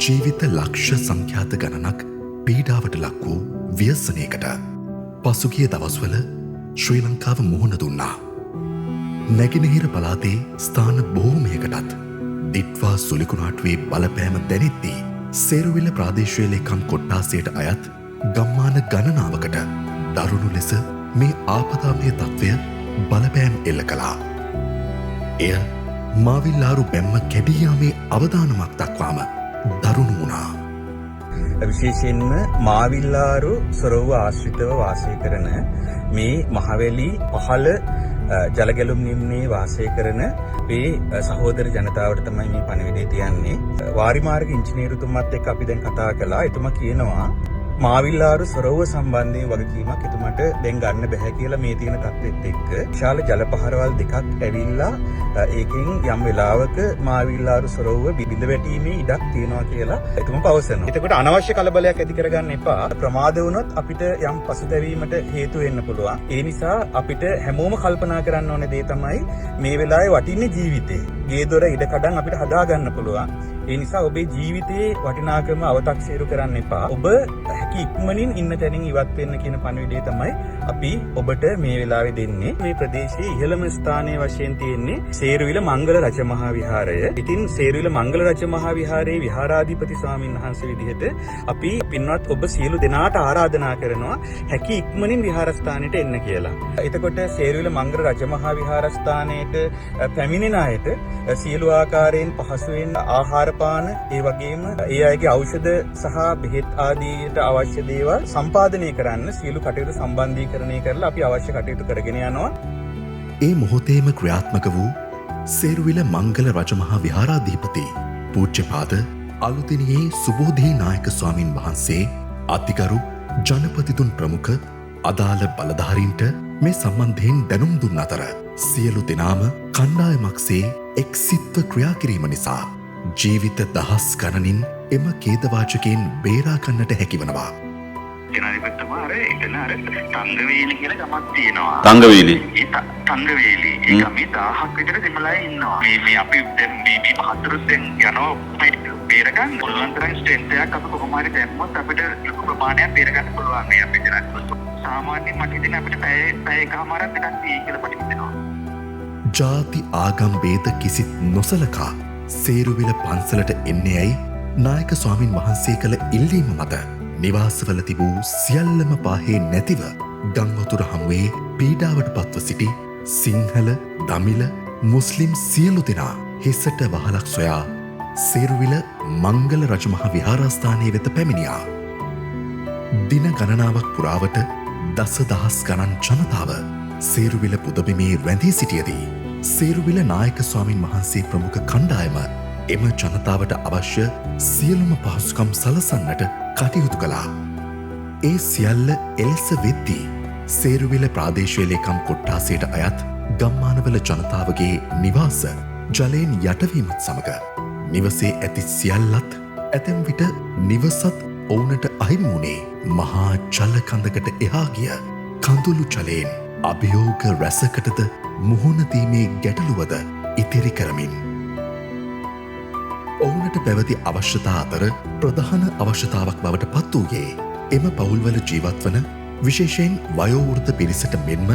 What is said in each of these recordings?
ජීවිත ලක්ෂ සංඛ්‍යාත ගණනක් පීඩාවට ලක් වූ ව්‍යසනයකට පසුගිය දවස්වල ශ්‍රී ලංකාව මුහුණ දුන්නා. නැගෙනහිර පළාතේ ස්ථාන බොහෝමයකටත් දිට්වා සුලිකුණාටුවේ බලපෑම දැනෙද්දී සේරුවිල ප්‍රාදේශීය ලේකම් කොට්ටාසයට අයත් ගම්මාන ගණනාවකට දරුණු ලෙස මේ ආපදාමය තත්ත්වය බලපෑම් එල්ල කළා. එය මාවිල්ලාරු බැම්ම කැඩියාමේ අවදානමක් දක්වාම දරුණු වුණා. විශේෂයෙන්ම මාවිල්ලාරු සොරව්ව ආශ්‍රිතව වාසය කරන මේ මහවැලි පහළ ජලගැලුම් නිම්නයේ වාසය කරන මේ සහෝදර ජනතාවට තමයි මේ පණිවිඩය තියන්නේ. වාරිමාර්ග ඉංජිනේරුතුමත් එක්ක අපි දැන් කතා කළා. එතුමා කියනවා මාවිල්ලාරු සොරව්ව සම්බන්ධයෙන් වගකීමක් එතුමාට දැන් ගන්න බැහැ කියලා මේ තියෙන තත්ත්වෙත් එක්ක විශාල ජල පහරවල් දෙකක් ඇවිල්ලා ඒකෙන් යම් වෙලාවක මාවිල්ලාරු සොරව්ව බිඳ වැටීමේ ඉඩක් තියෙනවා කියලා එතුමා පවසනවා. එතකොට අනවශ්‍ය කලබලයක් ඇති කරගන්න එපා. ප්‍රමාද වුණොත් අපිට යම් පසුතැවීමට හේතු වෙන්න පුළුවන්. ඒ නිසා අපිට හැමෝම කල්පනා කරන්න ඕන දේ තමයි මේ වෙලාවේ වටින්නේ ජීවිතේ. ගේ දොර ඉඩ කඩන් අපිට හදා ගන්න පුළුවන්. ඒ නිසා ඔබේ ජීවිතයේ වටිනාකම අව탁සීරු කරන්න එපා. ඔබ හැකි ඉක්මනින් ඉන්න තැනින් ඉවත් වෙන්න කියන පණිවිඩය තමයි අපි ඔබට මේ වෙලාවේ දෙන්නේ. මේ ප්‍රදේශයේ ඉහළම ස්ථානයේ වශයෙන් තියෙන්නේ සේරුවිල මංගල රජමහා විහාරය. ඉතින් සේරුවිල මංගල රජමහා විහාරයේ විහාරාධිපති ස්වාමීන් වහන්සේ විදිහට අපි පින්වත් ඔබ සියලු දෙනාට ආරාධනා කරනවා හැකි ඉක්මනින් විහාරස්ථානයට එන්න කියලා. එතකොට සේරුවිල මංගල රජමහා විහාරස්ථානයට පැමිණෙන අයට සියලු ආකාරයෙන් පහසුවෙන් ආහාර පාන ඒ වගේම ඒ අයගේ ඖෂධ සහ බෙහෙත් ආදීට අවශ්‍ය දේවල් සම්පාදනය කරන්න සියලු කටයුතු සම්බන්ධීකරණය කරලා අපි අවශ්‍ය කටයුතු කරගෙන යනවා. ඒ මොහොතේම ක්‍රියාත්මක වූ සේරුවිල මංගල රජමහා විහාරාධිපති පූජ්‍යපාද අලුතිනියේ සුබෝධී නායක ස්වාමින් වහන්සේ අතිගරු ජනපතිතුන් ප්‍රමුඛ අදාළ බලධාරීන්ට මේ සම්බන්ධයෙන් දැනුම් දුන් අතර සියලු දෙනාම කණ්ඩායමක්සේ එක් සිත්ව ක්‍රියා කිරීම නිසා ජීවිත දහස් ගණනින් එම ඛේදවාචකයෙන් බේරා ගන්නට හැකිවනවා. ජනාධිපතිතුමා එතන තංගවේලි කියලා ගමක් තියෙනවා. තංගවේලි. තංගවේලි. ඒක මේ 1000ක් විතර දෙමළයි ඉන්නවා. මේ අපි දැන් මේ මහතුරුෙන් යනවා බේරගන්න පුළුවන් තරම් ස්ට්‍රෙන්ත් එකක් අපි කොහොම හරි දැම්මොත් අපිට ලොකු ප්‍රමාණයක් බේරගන්න පුළුවන් මේ අපේ ජනාධිපතිතුමා. සාමාන්‍යයෙන් මට හිතෙන අපිට පැය එකමාරක් විතර තියෙයි කියලා මට හිතෙනවා. ජාති ආගම් ભેද කිසිත් නොසලකා සේරුවිල පන්සලට එන්නේ ඇයි නායක ස්වාමින් වහන්සේ කළ ඉල්ලීම මත නිවාසවල තිබූ සියල්ලම පාහේ නැතිව ගංවතුර හමුවේ පීඩාවට පත්ව සිටි සිංහල දමිල මුස්ලිම් සියලු දෙනා හිසට වහලක් සොයා සේරුවිල මංගල රජමහා විහාරස්ථානයේ වෙත පැමිණියා. දින ගණනාවක් පුරාවට දසදහස් ගණන් ජනතාව සේරුවිල පුදබිමේ රැඳී සිටියදී සේරුවිල නායක ස්වාමින් වහන්සේ ප්‍රමුඛ කණ්ඩායම එම ජනතාවට අවශ්‍ය සියලුම පහසුකම් සලසන්නට කටයුතු කළා. ඒ සියල්ල එලෙස වෙද්දී සේරුවිල ප්‍රාදේශීය ලේකම් කොට්ටාසයට අයත් ගම්මානවල ජනතාවගේ නිවාස ජලයෙන් යටවීමත් සමග නිවසේ ඇති සියල්ලත් ඇතැම් විට නිවසත් ඔවුනට අහිමි වුණේ මහා ජලකඳකට එහා ගිය කඳුළු ජලයෙන් අභියෝග රැසකටද මුහුණදීමේ ගැටලුවද ඉතිරි කරමින්. ඔවුනට පැවති අවශ්‍යතා අතර ප්‍රධාන අවශ්‍යතාවක් බවට පත් වූයේ එම පවුල්වල ජීවත්වන විශේෂයෙන් වයෝවෘද්ධ පිරිසට මෙන්ම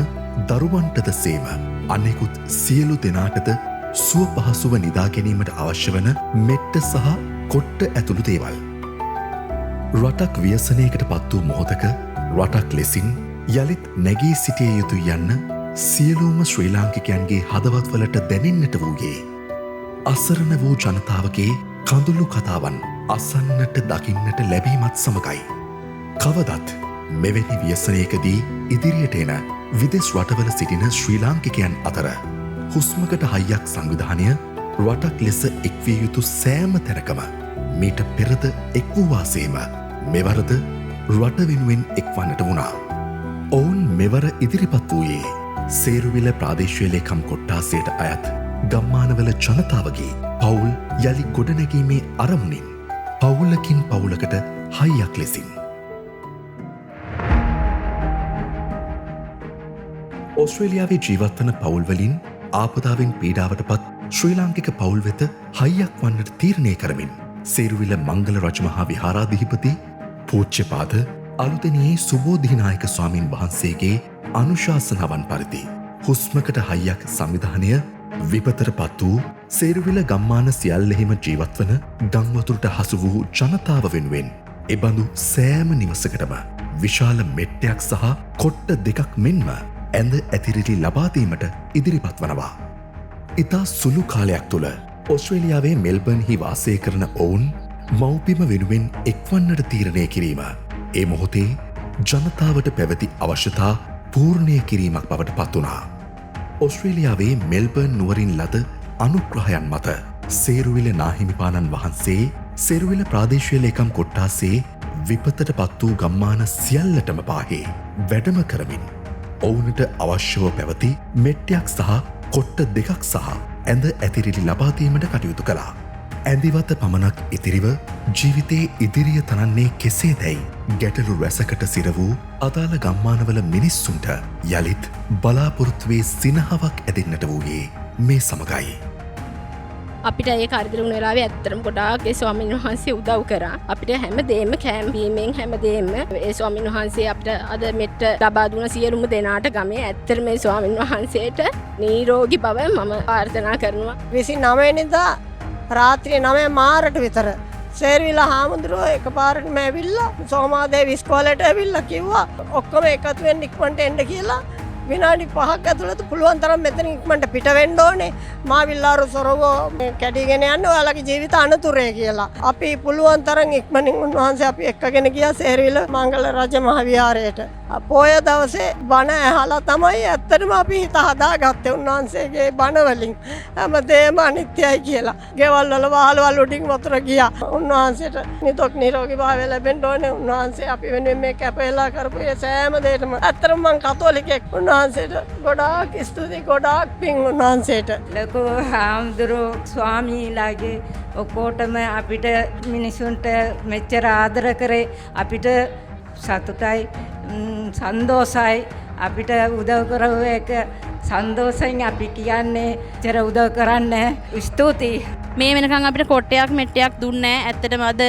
දරුවන්ටද සේම අනෙකුත් සියලු දෙනාටද සුව පහසුව නිදා ගැනීමට අවශ්‍ය වන මෙට්ට සහ කොට්ට ඇතුළු දේවල්. රටක් ව්‍යසනයකට පත් වූ මොහොතක රටක් ලෙසින් යළිත් නැගී සිටිය යුතු යන්න සියලුම ශ්‍රී ලාංකිකයන්ගේ හදවත්වලට දැනෙන්නට වූයේ අසරණ වූ ජනතාවගේ කඳුළු කතාවන් අසන්නට දකින්නට ලැබීමත් සමගයි. කවදත් මෙවැනි ව්‍යසනයකදී ඉදිරියට එන විදෙස් රටවල සිටින ශ්‍රී ලාංකිකයන් අතර හුස්මකට හයියක් සංවිධානය රටක් ලෙස එක්විය යුතු සෑම තැනකම මීට පෙරද එක් වූ වාසේම මෙවරද රට වෙනුවෙන් එක්වන්නට වුණා. ඔවුන් මෙවර ඉදිරිපත් වූයේ සේරුවිල ප්‍රාදේශීය ලේකම් කොට්ටාසයට අයත් ගම්මානවල ජනතාවගේ පවුල් යළි ගොඩනැගීමේ අරමුණින් පවුලකින් පවුලකට හයියක් ලෙසින්. ඔස්ට්‍රේලියාවේ ජීවත්වන පවුල්වලින් ආපදාවෙන් පීඩාවට පත් ශ්‍රී ලාංකික පවුල් වෙත හයියක් වන්නට තීරණය කරමින් සේරුවිල මංගල රජමහා විහාරාධිපති පූජ්‍යපාද අලුතෙනියේ සුබෝධිනායක ස්වාමීන් වහන්සේගේ අනුශාසනාවන් පරිදි හුස්මකට හයියක් සංවිධානය විපතට පත් වූ සේරුවිල ගම්මාන සියල්ලෙහිම ජීවත්වන ගංවතුරට හසු වූ ජනතාව වෙනුවෙන් එබඳු සෑම නිවසකටම විශාල මෙට්ටයක් සහ කොට්ට දෙකක් මෙන්ම ඇඳ ඇතිරිලි ලබාදීමට ඉදිරිපත් වනවා. ඉතා සුළු කාලයක් තුළ ඔස්ට්‍රේලියාවේ මෙල්බර්න්හි වාසය කරන ඔවුන් මව්පිම වෙනුවෙන් එක්වන්නට තීරණය කිරීම ඒ මොහොතේ ජනතාවට පැවති අවශ්‍යතා පූර්ණය කිරීමක් බවට පත් වුණා. ඔස්ට්‍රේලියාවේ මෙල්බර්න් නුවරින් ලද අනුග්‍රහයන් මත සේරුවිල නාහිමිපාණන් වහන්සේ සේරුවිල ප්‍රාදේශීය ලේකම් කොට්ටාසේ විපතට පත් වූ ගම්මාන සියල්ලටම පාහේ වැඩම කරමින් ඔවුනට අවශ්‍යව පැවති මෙට්ටයක් සහ කොට්ට දෙකක් සහ ඇඳ ඇතිරිලි ලබාදීමට කටයුතු කළා. ඇඳිවත පමණක් ඉතිරිව ජීවිතයේ ඉදිරිය තනන්නේ කෙසේ දැයි ගැටලු රැසකට සිර වූ අදාළ ගම්මානවල මිනිස්සුන්ට යළිත් බලාපොරොත්තුවේ සිනහවක් ඇදෙන්නට වූයේ මේ සමගයි. අපිට ඒ කාර්යදල වුණ වෙලාවේ ඇත්තටම ගොඩාක් ඒ ස්වාමීන් වහන්සේ උදව් කරා. අපිට හැමදේම කැම්පීමෙන් හැමදේම ඒ ස්වාමීන් වහන්සේ අපිට අද මෙට්ට ලබා දුන සියලුම දෙනාට ගමේ ඇත්තටම මේ ස්වාමීන් වහන්සේට නිරෝගී බව මම ප්‍රාර්ථනා කරනවා. 29 වෙනිදා රාත්‍රියේ 9 මාරට විතර සේරුවිල හාමුදුරුවෝ එකපාරටම ඇවිල්ලා සෝමාදේවි ඉස්කෝලේට ඇවිල්ලා කිව්වා ඔක්කොම එකතු වෙන්න ඉක්මනට එන්න කියලා. විනාඩි 5ක් ඇතුළත පුළුවන් තරම් මෙතන ඉක්මනට පිට වෙන්න ඕනේ. මාවිල්ලාරු සොරවෝ කැඩීගෙන යන්න ඔයාලගේ ජීවිත අනතුරේ කියලා. අපි පුළුවන් තරම් ඉක්මනින් උන්වහන්සේ අපි එක්කගෙන ගියා සේරුවිල මංගල රජ මහ විහාරයට. පොය දවසේ බණ ඇහලා තමයි ඇත්තටම අපි හිත හදාගත්තේ උන්වහන්සේගේ බණ වලින්. හැමදේම අනිත්‍යයි කියලා. ගෙවල් වල වහල් උඩින් වතුර ගියා. උන්වහන්සේට නිරෝග නිරෝගී භාවය ලැබෙන්න ඕනේ. උන්වහන්සේ අපි වෙනුවෙන් මේ කැපෙලා කරපු ඒ සෑම දෙයකම ඇත්තටම මං කතෝලිකෙක්. උන්වහන්සේට ගොඩාක් ස්තුති ගොඩාක් පිං උන්වහන්සේට. ලොකු හාමුදුරුවෝ ස්වාමීලාගේ ඔක්කොටම අපිට මිනිසුන්ට මෙච්චර ආදර කරේ අපිට සතුටයි සන්තෝසයි අපිට උදව් කරව එක සන්තෝෂෙන් අපි කියන්නේ චර උදව් කරන්න ස්තුතියි. මේ වෙනකන් අපිට කොට්ටයක් මෙට්ටයක් දුන්නේ නැහැ. ඇත්තටම අද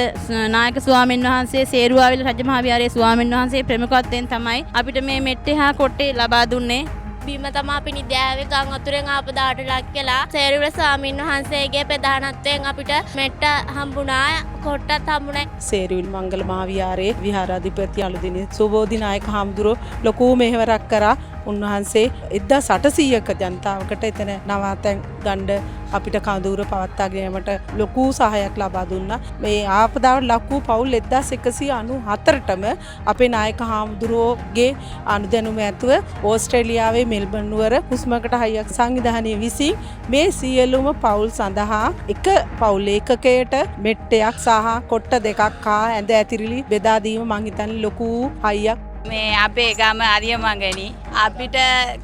නායක ස්වාමීන් වහන්සේ සේරුවාවිල රජමහා විහාරයේ ස්වාමීන් වහන්සේ ප්‍රමුඛත්වයෙන් තමයි අපිට මේ මෙට්ටේ හා කොට්ටේ ලබා දුන්නේ. බීම තමයි අපි නිද්‍යාවේ ගම් වතුරෙන් ආපදාට ලක් කළා. සේරුවිල ස්වාමීන් වහන්සේගේ ප්‍රධානත්වයෙන් අපිට මෙට්ට හම්බුණා, කොට්ටත් හම්බුණා. සේරුවිල මංගල මහා විහාරයේ විහාරාධිපති අලුදිනේ සුබෝධිනායක හාමුදුරුවෝ ලොකු මෙහෙවරක් කරා. උන්වහන්සේ 1800ක ජනතාවකට එතන නවාතැන් ගණ්ඩ අපිට කඳවුර පවත්වාගැනීමට ලොකු සහායක් ලබා දුන්නා. මේ ආපදාවට ලක් වූ පවුල් 1194ටම අපේ නායක හාමුදුරුවෝගේ අනුදැනුම ඇතුව ඕස්ට්‍රේලියාවේ මෙල්බර්න් නුවර හුස්මකට හයියක් සංවිධානය විසින් මේ සියලුම පවුල් සඳහා එක පවුල් ඒකකයට මෙට්ටයක් සහ කොට්ට දෙකක් හා ඇඳ ඇතිරිලි බෙදා දීම මං හිතන්නේ ලොකු හයියක්. මේ අපේ ගම අරියමංගනි අපිට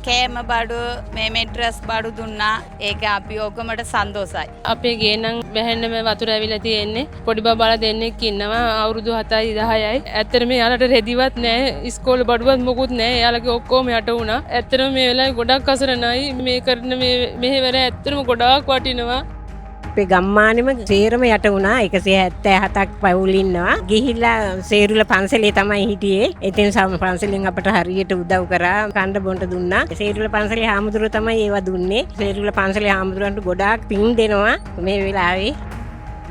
කෑම බඩු මේ මෙට්‍රස් බඩු දුන්නා. ඒක අපි ඔක්කොමට සන්තෝසයි. අපේ ගේනම් වැහෙන්නම වතුර ඇවිල්ලා තියෙන්නේ. පොඩි බබාලා දෙන්නෙක් ඉන්නවා අවුරුදු 7යි 10යි. ඇත්තටම යාලට රෙදිවත් නැහැ. ඉස්කෝලේ බඩුවත් මොකුත් නැහැ. යාලගේ ඔක්කොම යට වුණා. ඇත්තටම මේ වෙලාවේ ගොඩක් අසරණයි. මේ කරන මේ මෙහෙවර ඇත්තටම ගොඩාක් වටිනවා. අපේ ගම්මානෙම සේරම යට වුණා 177ක් පවුල් ඉන්නවා. ගිහිල්ලා සේරුවිල පන්සලේ තමයි හිටියේ. ඉතින් පන්සලෙන් අපට හරියට උදව් කරා. කන්න බොන්න දුන්නා. සේරුවිල පන්සලේ හාමුදුරුවෝ තමයි ඒවා දුන්නේ. සේරුවිල පන්සලේ හාමුදුරුවන්ට ගොඩාක් පිං දෙනවා මේ වෙලාවේ.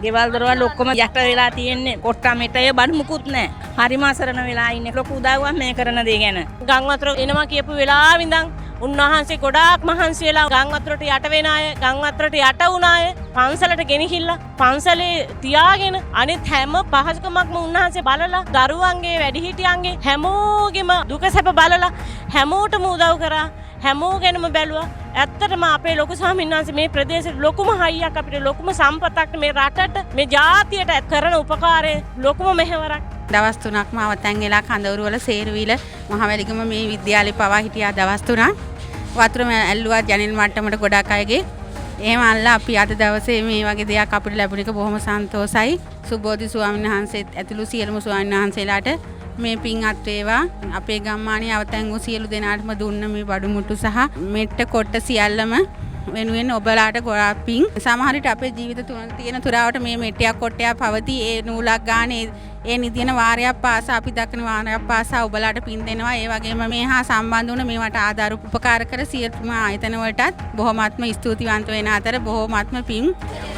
ගෙවල් දොරවල් ඔක්කොම යට වෙලා තියෙන්නේ. කොට්ටා මෙට්ටය බඩු මුකුත් නැහැ. හරිම අසරණ වෙලා ඉන්නේ. ලොකු උදව්වක් මේ කරන දේ ගැන. ගම් වතුර එනවා කියපු වෙලාවෙ ඉඳන් උන්වහන්සේ ගොඩාක් මහන්සි වෙලා ගම් වතුරට යට වෙන අය, ගම් වතුරට යට වුණ අය පන්සලට ගෙනහිල්ලා පන්සලේ තියාගෙන අනිත් හැම පහසුකමක්ම උන්වහන්සේ බලලා දරුවන්ගේ වැඩිහිටියන්ගේ හැමෝගෙම දුක සැප බලලා හැමෝටම උදව් කරා. හැමෝගෙනම බැලුවා. ඇත්තටම අපේ ලොකු ස්වාමීන් වහන්සේ මේ ප්‍රදේශෙට ලොකුම හයියක් අපිට ලොකුම සම්පතක් මේ රටට මේ ජාතියට කරන උපකාරය ලොකුම මෙහෙවරක්. දවස් 3ක්ම අවතැන් වෙලා කඳවුරු වල සේරුවිල මහවැලිගම මේ විද්‍යාලේ පවා හිටියා දවස් 3ක්. වතුර ඇල්ලුවා ජනෙල් මට්ටමට ගොඩක් අයගේ. එහෙම අල්ලා අපි අද දවසේ මේ වගේ දෙයක් අපිට ලැබුණ එක බොහොම සන්තෝසයි. සුබෝධි ස්වාමීන් වහන්සේත් ඇතුළු සියලුම ස්වාමීන් වහන්සේලාට මේ පින් අත් වේවා. අපේ ගම්මානයේ අවතැන් වූ සියලු දෙනාටම දුන්න මේ බඩු මුට්ටු සහ මෙට්ට කොට්ට සියල්ලම වෙනුවෙන් ඔබලාට ගොඩාක් පිං. සමහර විට අපේ ජීවිත තුන තියෙන තුරාවට මේ මෙට්ටියක් කොට්ටයක් පවතී. ඒ නූලක් ගානේ ඒ නිදින වාරයක් පාසා අපි දක්න වාරයක් පාසා ඔබලාට පින් දෙනවා. ඒ වගේම මේ හා සම්බන්ධ වුණ මේවට ආධාර උපකාර කර සියලුම ආයතන වලටත් බොහොමත්ම ස්තුතිවන්ත වෙන අතර බොහොමත්ම පිං.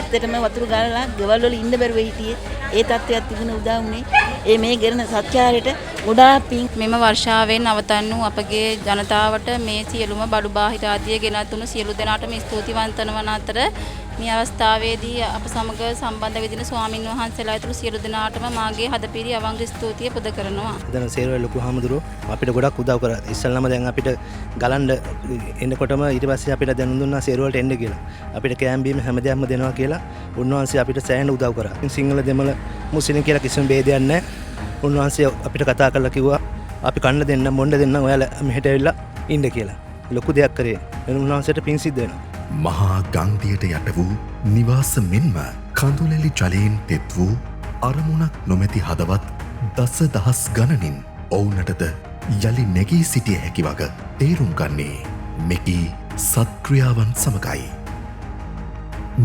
ඇත්තටම වතුර ගාලා ගෙවල් වල ඉන්න බැරුව හිටියේ. ඒ තත්ත්වයක් තිබුණ උදා වුණේ. ඒ මේ ගෙරන සත්‍යාරයට ගොඩාක් පිං. මෙම වර්ෂාවෙන් අවතන් වූ අපගේ ජනතාවට මේ සියලුම බඩු බාහිර ආදිය ගෙනත් දුණු සියලු දෙනාටම ස්තුතිවන්ත වන අතර මේ අවස්ථාවේදී අප සමග සම්බන්ධ වෙදින ස්වාමින් වහන්සේලා ඇතුළු සියලු දෙනාටම මාගේ හදපිරි අවංග ස්තුතිය පුද කරනවා. දැන් සේරුවේ ලොකු හාමුදුරුවෝ අපිට ගොඩක් උදව් කරා. ඉස්සල්ලාම දැන් අපිට ගලන්න එන්නකොටම ඊට පස්සේ අපිට දැනුම් දුන්නා සේරුව වලට එන්න කියලා. අපිට කෑම බීම හැමදේම දෙනවා කියලා උන්වහන්සේ අපිට සෑහෙන උදව් කරා. සිංහල දෙමළ මුස්ලිම් කියලා කිසිම ભેදයක් නැහැ. උන්වහන්සේ අපිට කතා කරලා කිව්වා අපි කන්න දෙන්න මොණ්ඩ දෙන්න ඔයාලා මෙහෙට ඇවිල්ලා ඉන්න කියලා. ලොකු දෙයක් කරේ. උන්වහන්සේට පිං සිද්ධ වෙනවා. මහා ගංදියට යට වූ නිවාස මෙන්ම කඳුලැලි ජලයෙන් තෙත් වූ අරමුණක් නොමැති හදවත් දස දහස් ගණනින් ඔවුනටද යළි නැගී සිටිය හැකි වග තේරුම් ගන්නේ මෙකි සත්ක්‍රියාවන් සමගයි.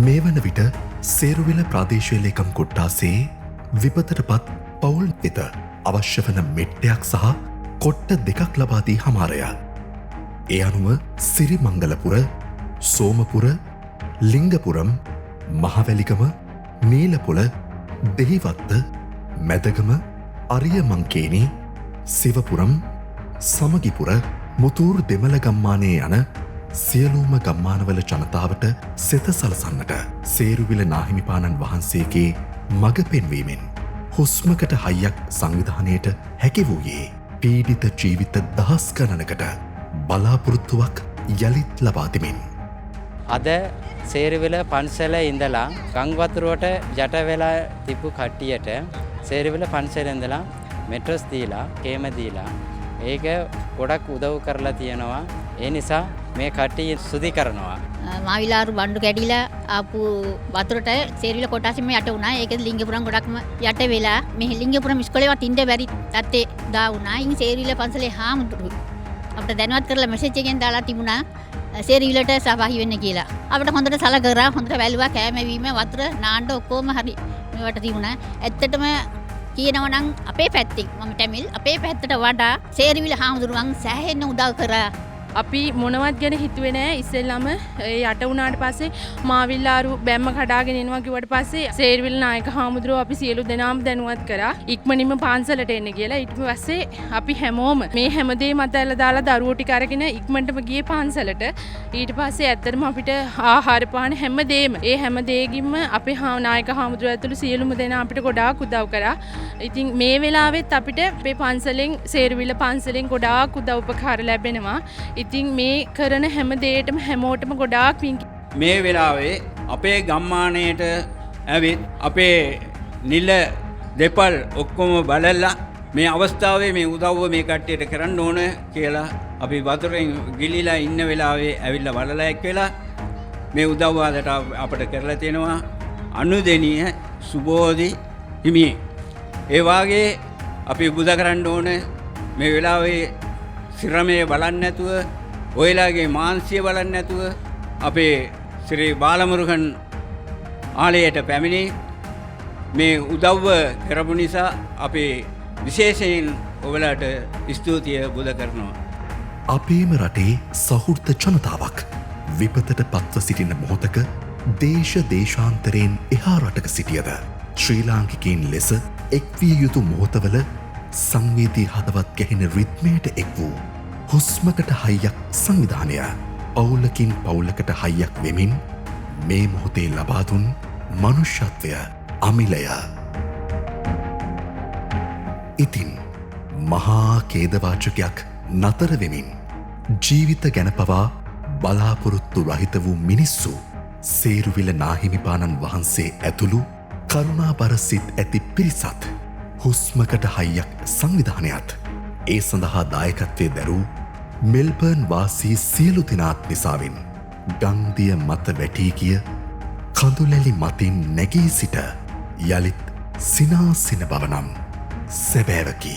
මේ වන විට සේරුවිල ප්‍රාදේශීය ලේකම් කොට්ටාසේ විපතට පත් පවුල් වෙත අවශ්‍ය වන මෙට්ටයක් සහ කොට්ට දෙකක් ලබා දී හමාරය. ඒ අනුව සිරිමංගලපුර, සෝමපුර, ලිංගපුරම්, මහවැලිකම, නීලපොළ, දෙහිවත්ත, මැදගම, අරියමංකේනි, සිවපුරම්, සමගිපුර, මුතූර් දෙමළ ගම්මානයේ යන සියලුම ගම්මානවල ජනතාවට සෙත සලසන්නට සේරුවිල නාහිමිපාණන් වහන්සේගේ මඟ පෙන්වීමෙන් හුස්මකට හයියක් සංවිධානයට හැකි වූයේ පීඩිත ජීවිත දහස් ගණනකට බලාපොරොත්තුවක් යළිත් ලබා දෙමින්. අද සේරුවිල පන්සල ඉඳලා ගංවතුරුවට යට වෙලා තිබු කට්ටියට සේරුවිල පන්සල ඉඳලා මෙට්‍රස් දීලා කේම දීලා ඒක ගොඩක් උදව් කරලා තියෙනවා. ඒ නිසා මේ කට්ටිය සුදි කරනවා. මාවිලාරු බණ්ඩු කැඩිලා ආපු වතුරට සේරුවිල කොටාසින්ම යට වුණා. ඒකද ලිංගපුරම් ගොඩක්ම යට වෙලා මේ ලිංගපුරම් ඉස්කෝලේවත් ඉන්න බැරි තත්ත්වේ දා වුණා. ඉතින් සේරුවිල පන්සලේ හාමුදුරු අපිට දැනුවත් කරලා මෙසේජ් එකෙන් දාලා තිබුණා සේරුවිලට සහභාගී වෙන්න කියලා. අපිට හොඳට සලකලා හොඳට වැළුවා කෑමවීම වතුර නාන්න ඔක්කොම හරි මේවට තිබුණා. ඇත්තටම කියනවා නම් අපේ පැත්තෙන් මම ටැමිල් අපේ පැත්තට වඩා සේරුවිල හාමුදුරුවන් සෑහෙන උදව් කරා. අපි මොනවත් ගැන හිතුවේ නෑ. ඉස්සෙල්ලාම යට වුණාට පස්සේ මාවිල්ලාරු බැම්ම කඩාගෙන එනවා කිව්වට පස්සේ සේරුවිල නායක හාමුදුරුවෝ අපි සියලු දෙනාම දැනුවත් කරා ඉක්මනින්ම පාන්සලට එන්න කියලා. ඊට පස්සේ අපි හැමෝම මේ හැමදේම අතහැරලා දාලා දරුවෝ ටික අරගෙන ඉක්මනටම ගියේ පාන්සලට. ඊට පස්සේ ඇත්තටම අපිට ආහාර පාන හැමදේම ඒ හැමදේකින්ම අපේ නායක හාමුදුරුවෝ ඇතුළු සියලුම දෙනා අපිට ගොඩාක් උදව් කරා. ඉතින් මේ වෙලාවෙත් අපිට අපේ පන්සලෙන් සේරුවිල පන්සලෙන් ගොඩාක් උදව් උපකාර ලැබෙනවා. ඉතින් මේ කරන හැම දෙයකටම හැමෝටම ගොඩාක් පිං. මේ වෙලාවේ අපේ ගම්මානයට ඇවිත් අපේ නිල දෙපල් ඔක්කොම බලලා මේ අවස්ථාවේ මේ උදව්ව මේ කට්ටියට කරන්න ඕන කියලා අපි වතුරෙන් ගිලිලා ඉන්න වෙලාවේ ඇවිල්ලා බලලා එක් වෙලා මේ උදව්ව අදට අපිට කරලා තියෙනවා අනුදෙනිය සුබෝධි හිමියේ. ඒ වාගේ අපි බුදා කරන්න ඕන මේ වෙලාවේ සිරමේ බලන්න නැතුව ඔයලාගේ මාන්සිය බලන්න නැතුව අපේ ශ්‍රී බාලමුරුගන් ආලයට පැමිණි මේ උදව්ව කරපු නිසා අපි විශේෂයෙන් ඔයලාට ස්තුතිය බුද කරනවා. අපේම රටේ සහෘද ජනතාවක් විපතට පත්ව සිටින මොහොතක දේශ දේශාන්තරයෙන් එහා රටක සිටියද ශ්‍රී ලාංකිකයින් ලෙස එක්විය යුතු මොහොතවල සංවේදී හදවත් ගැහෙන රිද්මයට එක් වූ හුස්මකට හයියක් සංවිධානය පවුලකින් පවුලකට හයියක් වෙමින් මේ මොහොතේ ලබාදුන් මනුෂ්‍යත්වය අමිලය. ඉතින් මහා කේදවාචකයක් නතර වෙමින් ජීවිත ගැන පවා බලාපොරොත්තු රහිත වූ මිනිස්සු සේරුවිල නාහිමිපාණන් වහන්සේ ඇතුළු කරුණාබර සිත් ඇති පිරිසත් හුස්මකට හයියක් සංවිධානයත් ඒ සඳහා දායකත්වය දැරූ මෙල්බර්න් වාසී සියලු දෙනාත් නිසාවෙන් ගංදිය මත වැටී ගිය කඳුලැලි මතින් නැගී සිට යළිත් සිනාසින බවනම් සැබෑවකි.